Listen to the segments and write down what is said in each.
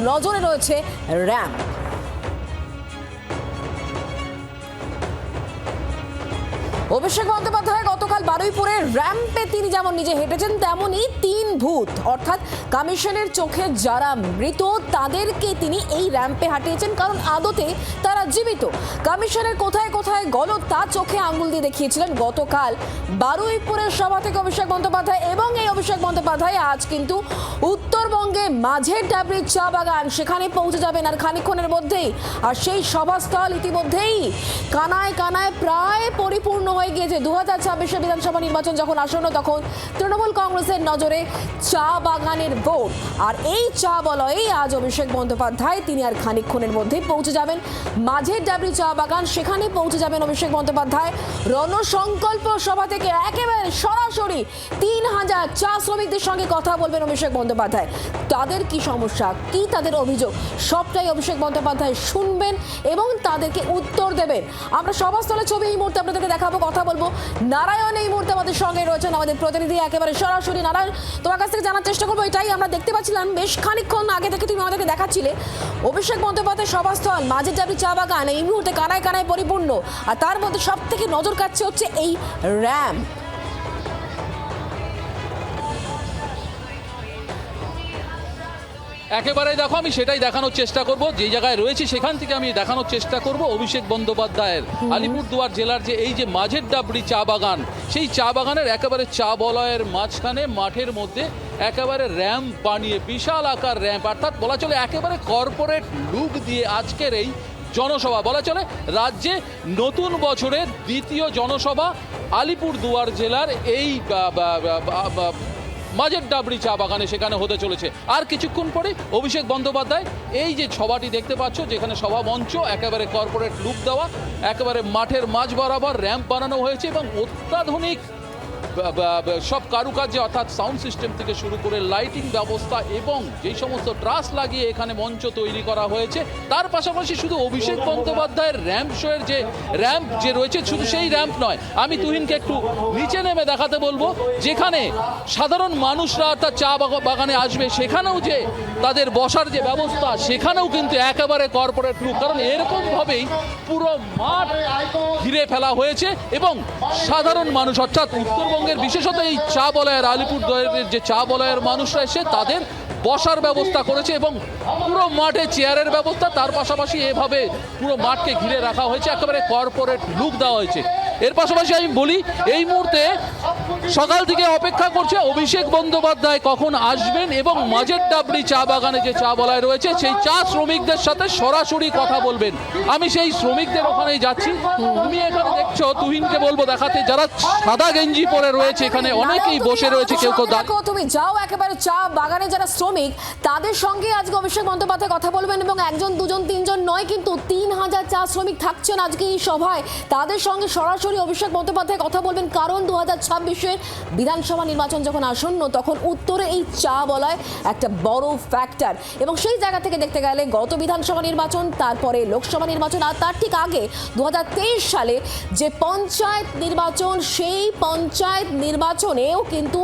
নজরে রয়েছে র্যাম্প। অভিষেক বন্দ্যোপাধ্যায় গতকাল বারুইপুরের র্যাম্পে তিনি যেমন নিজে হেঁটেছেন, তেমনই 3 ভূত অর্থাৎ কমিশনের চোখে যারা মৃত তাদেরকে তিনি এই র্যাম্পে হাঁটিয়েছেন, কারণ আদতে তারা জীবিত। কমিশনের কোথায় কোথায় গলত তা চোখে আঙ্গুল দিয়ে দেখিয়েছিলেন গতকাল বারুইপুরের সভা থেকে অভিষেক বন্দ্যোপাধ্যায়। এবং এই অভিষেক বন্দ্যোপাধ্যায় আজ কিন্তু উত্তরবঙ্গে মাঝের ডাবরির চা বাগান সেখানে পৌঁছে যাবেন আর খানিকক্ষণের মধ্যেই। আর সেই সভাস্থল ইতিমধ্যেই কানায় কানায় প্রায় পরিপূর্ণ হয়ে গিয়েছে। 2026 বিধানসভা নির্বাচন যখন আসন্ন, তখন তৃণমূল কংগ্রেসের নজরে চা বাগানের ভোট। আর এই চা বলয়েই আজ অভিষেক বন্দ্যোপাধ্যায় তিনি আর খানিকক্ষণের মধ্যেই পৌঁছে যাবেন মাঝের ডাবরি চা বাগান। সেখানে পৌঁছে যাবেন অভিষেক বন্দ্যোপাধ্যায়। রণসংকল্প সভা থেকে একেবারে সরাসরি 3000 চা শ্রমিকদের সঙ্গে কথা বলবেন অভিষেক বন্দ্যোপাধ্যায়। তাদের কি সমস্যা, কি তাদের অভিযোগ, সবটাই অভিষেক বন্দ্যোপাধ্যায় শুনবেন এবং তাদেরকে উত্তর দেবেন। আমরা সভাস্থলের ছবি এই মুহূর্তে আপনাদেরকে দেখাবো, কথা বলবো। নারায়ণ এই মুহূর্তে আমাদের সঙ্গে রয়েছেন, আমাদের প্রতিনিধি একেবারে সরাসরি। নারায়ণ, তোমার কাছ থেকে জানার চেষ্টা করবো, এটাই আমরা দেখতে পাচ্ছিলাম বেশ খানিকক্ষণ আগে থেকে তুমি আমাদেরকে দেখাচ্ছিলে অভিষেক বন্দ্যোপাধ্যায় সভাস্থল মাঝের ডাবরি চা বাগান এই মুহূর্তে কানায় কানায় পরিপূর্ণ। আর তার মধ্যে সব থেকে নজর কাটছে হচ্ছে এই র্যাম্প। একেবারে দেখো, আমি সেটাই দেখানোর চেষ্টা করব। যে জায়গায় রয়েছি সেখান থেকে আমি দেখানোর চেষ্টা করব অভিষেক বন্দ্যোপাধ্যায়ের আলিপুরদুয়ার জেলার যে এই যে মাঝের ডাবরি চা বাগান, সেই চা বাগানের একেবারে চা বলয়ের মাঝখানে মাঠের মধ্যে একেবারে র্যাম্প বানিয়ে, বিশাল আকার র্যাম্প, অর্থাৎ বলা চলে একেবারে কর্পোরেট লুক দিয়ে আজকের এই জনসভা। বলা চলে রাজ্যে নতুন বছরের দ্বিতীয় জনসভা আলিপুরদুয়ার জেলার এই মাঝের ডাবরি চা বাগানে সেখানে হতে চলেছে। আর কিছুক্ষণ পরে অভিষেক বন্দ্যোপাধ্যায় এই যে সভাটি দেখতে পাচ্ছ, যেখানে সভা মঞ্চ একেবারে কর্পোরেট লুক দেওয়া, একেবারে মাঠের মাঝ বরাবর র্যাম্প বানানো হয়েছে এবং অত্যাধুনিক সব কারুকার্যে অর্থাৎ সাউন্ড সিস্টেম থেকে শুরু করে লাইটিং ব্যবস্থা এবং যেই সমস্ত ট্রাস লাগিয়ে এখানে মঞ্চ তৈরি করা হয়েছে, তার পাশাপাশি শুধু অভিষেক বন্দ্যোপাধ্যায়ের র্যাম্প শোয়ের যে র্যাম্প যে রয়েছে, শুধু সেই র্যাম্প নয়, আমি তুহিনকে একটু নিচে নেমে দেখাতে বলবো, যেখানে সাধারণ মানুষরা অর্থাৎ চা বাগানে আসবে, সেখানেও যে তাদের বসার যে ব্যবস্থা, সেখানেও কিন্তু একেবারে কর্পোরেট লুক, কারণ এরকমভাবেই পুরো মাঠ ঘিরে ফেলা হয়েছে এবং সাধারণ মানুষ অর্থাৎ উত্তরবঙ্গের বিশেষত এই চা বলয়ের আলিপুরদুয়ারের যে চা বলয়ের মানুষরা এসে তাদের বসার ব্যবস্থা করেছে এবং পুরো মাঠে চেয়ারের ব্যবস্থা, তার পাশাপাশি এভাবে পুরো মাঠকে ঘিরে রাখা হয়েছে, একেবারে কর্পোরেট লুক দেওয়া হয়েছে। এর পাশাপাশি আমি বলি, এই মুহূর্তে সকাল থেকে অপেক্ষা করছে অভিষেক বন্দ্যোপাধ্যায় কখন আসবেন এবং মাঝের ডাবরি চা বাগানে যে চা বলয় রয়েছে সেই চা শ্রমিকদের সাথে সরাসরি কথা বলবেন। আমি সেই শ্রমিকদের ওখানেই যাচ্ছি। তুমি এখানে দেখছো, তুহিনকে বলবো দেখাতে, যারা সাদা গেঞ্জি পরে রয়েছে এখানে অনেকেই বসে রয়েছে, কেউ কেউ দেখো, তুমি যাও একেবারে চা বাগানে যারা শ্রমিক তাদের সঙ্গে আজকে অভিষেক বন্দ্যোপাধ্যায় কথা বলবেন এবং একজন দুজন তিনজন নয়, কিন্তু 3000 চা শ্রমিক থাকছেন আজকে এই সভায়। তাদের সঙ্গে সরাসরি অভিষেক বন্দ্যোপাধ্যায় কথা বলবেন, কারণ 2026 বিধানসভা নির্বাচন যখন আসন্ন, তখন উত্তরে এই চা বলয় একটা বড় ফ্যাক্টর। এবং সেই জায়গা থেকে দেখতে গেলে গত বিধানসভা নির্বাচন, তারপরে লোকসভা নির্বাচন, আর তার ঠিক আগে 2023 সালে যে পঞ্চায়েত নির্বাচন, সেই পঞ্চায়েত নির্বাচনেও কিন্তু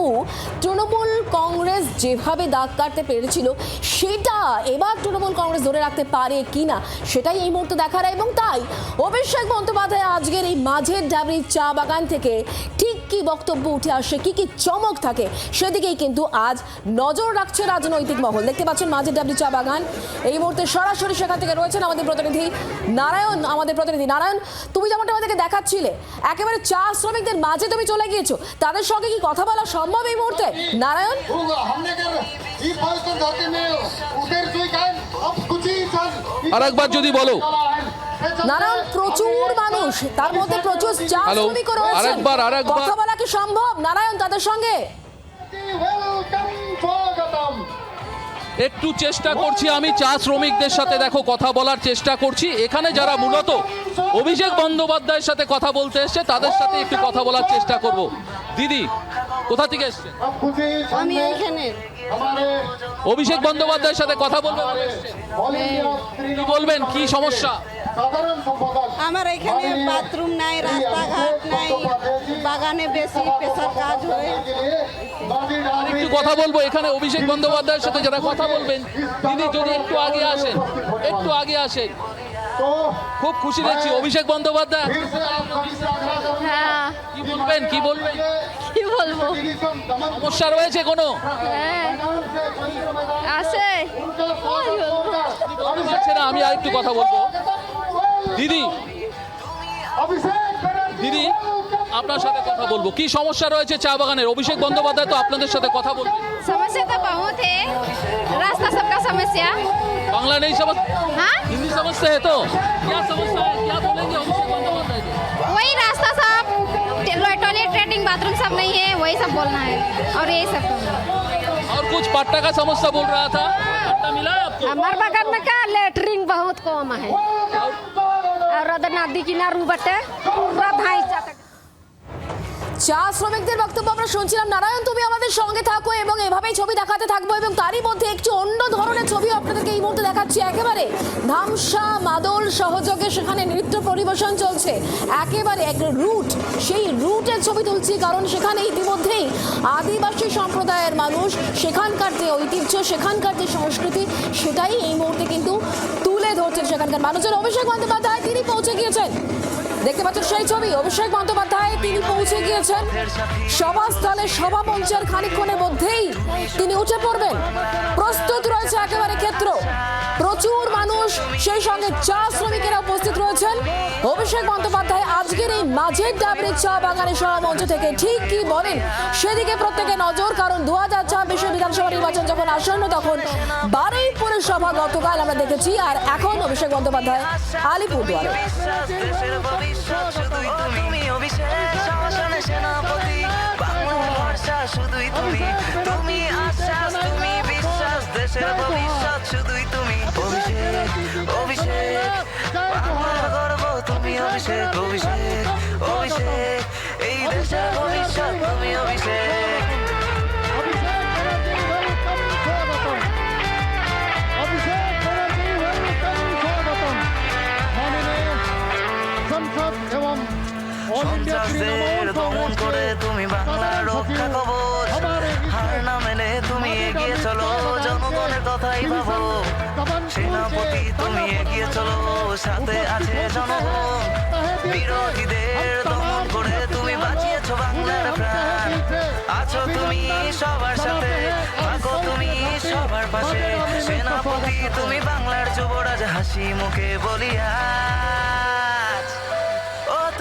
তৃণমূল কংগ্রেস যেভাবে দাগ কাটতে পেরেছিল, সেটা এবার তৃণমূল কংগ্রেস ধরে রাখতে পারে কিনা সেটাই এই মুহূর্তে দেখার। এবং তাই অভিষেক বন্দ্যোপাধ্যায় আজকের এই মাঝের ডাবরি চা বাগান থেকে ঠিক কি বক্তব্য উঠে আসে, কি কি চমক থাকে, সেদিকেই কিন্তু আজ নজর রাখছে রাজনৈতিক মহল। দেখতে পাচ্ছেন মাঝের ডাবরি চা বাগান, এই মুহূর্তে সরাসরি সেখান থেকে রয়েছেন আমাদের প্রতিনিধি নারায়ণ। আমাদের প্রতিনিধি নারায়ণ, তুমি যেমনটা আমাদেরকে দেখাচ্ছিলে, একেবারে চা শ্রমিকদের মাঝে তুমি চলে গিয়েছো, তাদের সঙ্গে কি কথা বলা সম্ভব এই মুহূর্তে? নারায়ণ, আরেকবার যদি বলো। নারায়ণ, প্রচুর মানুষ, তার মধ্যে প্রচুর চা শ্রমিকও রয়েছে, কথা বলা কি সম্ভব নারায়ণ তাদের সঙ্গে? একটু চেষ্টা করছি আমি চা শ্রমিকদের সাথে দেখো কথা বলার চেষ্টা করছি। এখানে যারা মূলত অভিষেক বন্দ্যোপাধ্যায়ের সাথে কথা বলতে এসছে তাদের সাথে একটু কথা বলার চেষ্টা করব। দিদি, কোথা থেকে এসছেন? আমি এখানে অভিষেক বন্দ্যোপাধ্যায়ের সাথে কথা বলবেন, কি বলবেন, কি সমস্যা? আমার এখানে বাথরুম নাই, রাস্তাঘাট নাই, বাগানে বেশি পেশার কাজ হয়। একটু কথা বলবো এখানে অভিষেক বন্দ্যোপাধ্যায়ের সাথে যারা কথা বলবেন। দিদি যদি একটু আগে আসেন, একটু আগে আসেন। খুব খুশি দেখছি অভিষেক বন্দ্যোপাধ্যায়। হ্যাঁ, কি বলবেন, কি বলবেন? কি বলবো? সমস্যা রয়েছে কোনো? হ্যাঁ, আছে। বলতে পারছে না, আমি আরেকটু কথা বলবো। দিদি, দিদি আপনার সাথে কথা বলবো। কি সমস্যা রয়েছে চা বাগানের? অভিষেক বন্দ্যোপাধ্যায় তো আপনাদের সাথে কথা বলবেন। समस्या तो बहुत है, रास्ता सबका समस्या। बांग्ला नहीं समझ, हाँ, हिंदी समझते हैं तो क्या समस्या है, क्या बोलेंगे अभिषेक बंदोपाध्याय को? वही रास्ता सब, टॉयलेट लेटरिन बाथरूम सब नहीं है, वही सब बोलना है और यही सब। और कुछ पट्टा का समस्या बोल रहा था, पट्टा मिला है आपको? हमार बगल में का लेटरिन बहुत कम है और उधर नदी किनारू बटे पूरा भाई जाता। চা শ্রমিকদের বক্তব্য আমরা শুনছিলাম। নারায়ণ, তুমি আমাদের সঙ্গে থাকো এবং এভাবেই ছবি দেখাতে থাকবো এবং তারই মধ্যে একটি অন্য ধরনের ছবি আপনাদেরকে এই মুহূর্তে দেখাচ্ছি। একেবারে ধামসা মাদল সহযোগে সেখানে নৃত্য পরিবেশন চলছে, একেবারে এক রুট, সেই রুটের ছবি তুলছি কারণ সেখানে ইতিমধ্যেই আদিবাসী সম্প্রদায়ের মানুষ, সেখানকার যে ঐতিহ্য, সেখানকার যে সংস্কৃতি, সেটাই এই মুহূর্তে কিন্তু তুলে ধরছেন সেখানকার মানুষজন। অভিষেক বন্দ্যোপাধ্যায় তিনি পৌঁছে গিয়েছেন, দেখতে পাচ্ছেন সেই ছবি। অভিষেক বন্দ্যোপাধ্যায় তিনি পৌঁছে গিয়েছেন সভাস্থলে, সভা মঞ্চের খানিকক্ষণের মধ্যেই তিনি উঠে পড়বেন। প্রস্তুত রয়েছে একেবারে ক্ষেত্র, প্রচুর মানুষ, সেই সঙ্গে চা শ্রমিকেরা উপস্থিত রয়েছেন। অভিষেক বন্দ্যোপাধ্যায় আজকের এই মাঝের ডাবরের চা বাগানের সভা মঞ্চ থেকে ঠিক কি বলেন সেদিকে প্রত্যেকে নজর, কারণ 2026 বিধানসভা নির্বাচন যখন আসন্ন তখন বারুইপুরের সভা গতকাল আমরা দেখেছি, আর এখন অভিষেক বন্দ্যোপাধ্যায় আলিপুরদুয়ারে। শুধুই তুমি অভিষেক, শাসনে সেনাপতি, বাংলার ভরসা শুধুই তুমি, তুমি আশ্বাস, তুমি বিশ্বাস, দেশের ভবিষ্যৎ শুধুই তুমি অভিষেক, অভিষেক, বাংলার গর্ব তুমি অভিষেক, অভিষেক, অভিষেক, এই দেশের ভবিষ্যৎ তুমি অভিষেক। সন্ত্রাসদের দমন করে তুমি বাংলার রক্ষা কবচ, হার না মেনে তুমি এগিয়ে চলো, জনগণের কথাই ভাবো, সেনাপতি তুমি এগিয়ে চলো, সাথে আছে জনগণ, বিরোধীদের দমন করে তুমি বাঁচিয়েছো বাংলার প্রাণ, আছো তুমি সবার সাথে, থাকো তুমি সবার পাশে, সেনাপতি তুমি বাংলার যুবরাজ, হাসি মুখে বলিয়া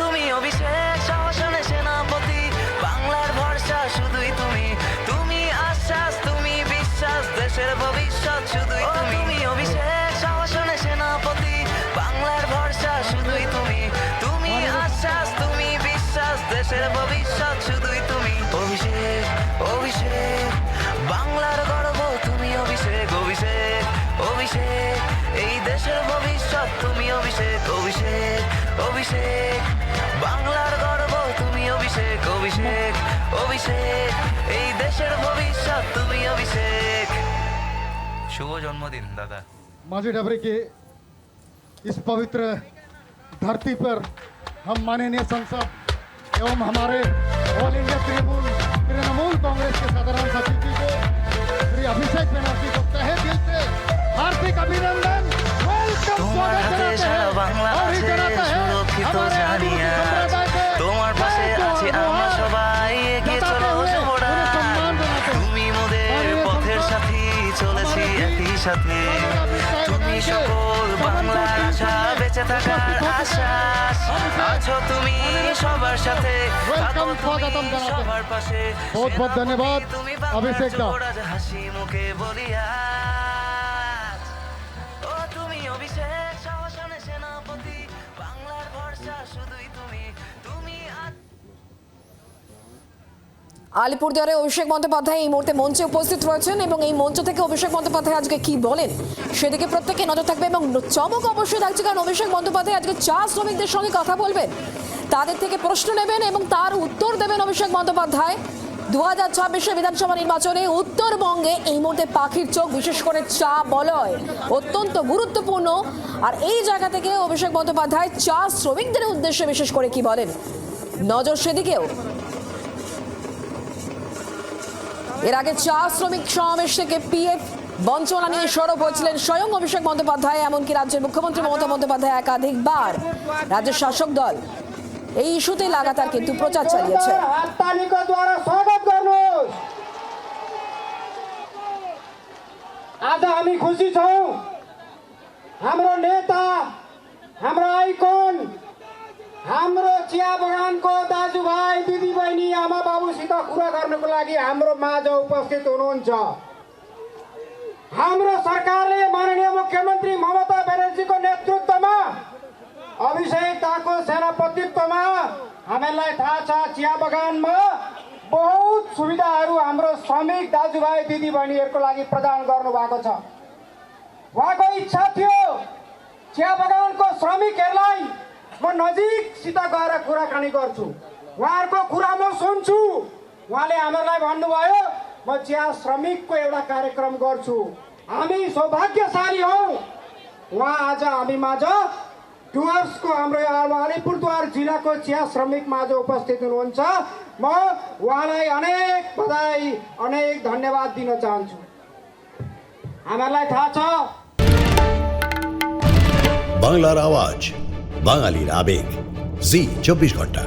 তুমি অভিষেক, শাসনে সেনাপতি, বাংলার ভরসা শুধুই তুমি, তুমি আশ্বাস, তুমি বিশ্বাস, দেশের ভবিষ্যৎ শুধুই তুমি অভিষেক, শাসনে সেনাপতি, বাংলার ভরসা শুধুই তুমি, তুমি আশ্বাস, তুমি বিশ্বাস, দেশের ভবিষ্যৎ শুধুই তুমি অভিষেক, অভিষেক, বাংলার গর্ব তুমি অভিষেক, অভিষেক, অভিষেক, এই দেশের ভবিষ্যৎ তুমি অভিষেক, অভিষেক, অভিষেক, বাংলার গর্ব তুমি অভিষেক, অভিষেক, অভিষেক, এই দেশের ভবিষ্যৎ তুমি অভিষেক। শুভ জন্মদিন দাদা। माझी डबरी की इस पवित्र धरती पर हम माननीय सांसद एवं हमारे ऑल इंडिया तृणमूल कांग्रेस के साधारण सचिव जी को श्री अभिषेक बनर्जी को तहे दिल से हार्दिक अभिनंदन, वेलकम, তোমার হাতে সারা বাংলাদেশে সুরক্ষিত জানিয়া, তোমার পাশে আছি আমরা সবাই, এগিয়ে চলো যুবরাজ, তুমি মোদের পথের সাথী, চলেছি একই সাথে, তুমি সকল বাংলার আশা, বেঁচে থাকার আশ্বাস, আছো তুমি সবার সাথে, থাকো তুমি সবার পাশে, बहुत बहुत धन्यवाद তুমি अभिषेक दा। যুবরাজ, হাসি মুখে বলিয়া ও তুমি অভিষেক, শাসনে সেনাপতি, বাংলার ভরসা শুধুই তুমি, তুমি আলিপুরদুয়ারে অভিষেক বন্দ্যোপাধ্যায় এই মুহূর্তে মঞ্চে উপস্থিত রয়েছেন এবং এই মঞ্চ থেকে অভিষেক বন্দ্যোপাধ্যায় আজকে কি বলেন সেদিকে প্রত্যেকে নজর থাকবে এবং চমক অবশ্যই থাকছে, কারণ অভিষেক বন্দ্যোপাধ্যায় আজকে চা শ্রমিকদের সঙ্গে কথা বলবেন, তাদের থেকে প্রশ্ন নেবেন এবং তার উত্তর দেবেন অভিষেক বন্দ্যোপাধ্যায়। 2026 বিধানসভা নির্বাচনে উত্তরবঙ্গে এই মুহূর্তে পাখির চোখ, বিশেষ করে চা বলয় অত্যন্ত গুরুত্বপূর্ণ। আর এই জায়গা থেকে অভিষেক বন্দ্যোপাধ্যায় চা শ্রমিকদের উদ্দেশ্যে বিশেষ করে কি বলেন, নজর সেদিকেও। এর আগে চা শ্রমিক সমাবেশ থেকে পিএফ বঞ্চনা নিয়ে সরব হয়েছিলেন স্বয়ং অভিষেক বন্দ্যোপাধ্যায়, এমনকি রাজ্যের মুখ্যমন্ত্রী মমতা বন্দ্যোপাধ্যায় একাধিকবার রাজ্যের শাসক দল এই ইস্যুতে লাগাতার কিন্তু প্রচার চালিয়েছে। आज हामी खुसी छौं, हाम्रो नेता, हाम्रो आइकन, हाम्रो चिया बगानको दाजुभाइ दिदीबहिनी आमा बाबुसित कुरा गर्नको लागि हाम्रो माझ उपस्थित हुनुहुन्छ। हाम्रो सरकारले माननीय मुख्यमन्त्री ममता ब्यानर्जीको नेतृत्वमा अभिषेक दाको सेनापतित्वमा हामीलाई थाहा छ चिया बगानमा बहुत सुविधाहरू हाम्रो श्रमिक दाजुभाइ दिदीबहिनीहरूको लागि प्रदान गर्नुभएको छ। उहाँको इच्छा थियो चिया बगानको श्रमिकहरूलाई म नजिकसित गएर कुराकानी गर्छु, उहाँहरूको कुरा म सुन्छु। उहाँले हामीलाई भन्नुभयो म चिया श्रमिकको एउटा कार्यक्रम गर्छु। हामी सौभाग्यशाली हौ, उहाँ आज हामी माझ डुवर्सको हाम्रो अलिपुरद्वार जिल्लाको चिया श्रमिक माझ उपस्थित हुनुहुन्छ। म उहाँलाई अनेक बधाई, अनेक धन्यवाद दिन चाहन्छु। हामीलाई थाहा छ বাংলার আওয়াজ, বাঙালির আবেগ, জি 24 ঘন্টা।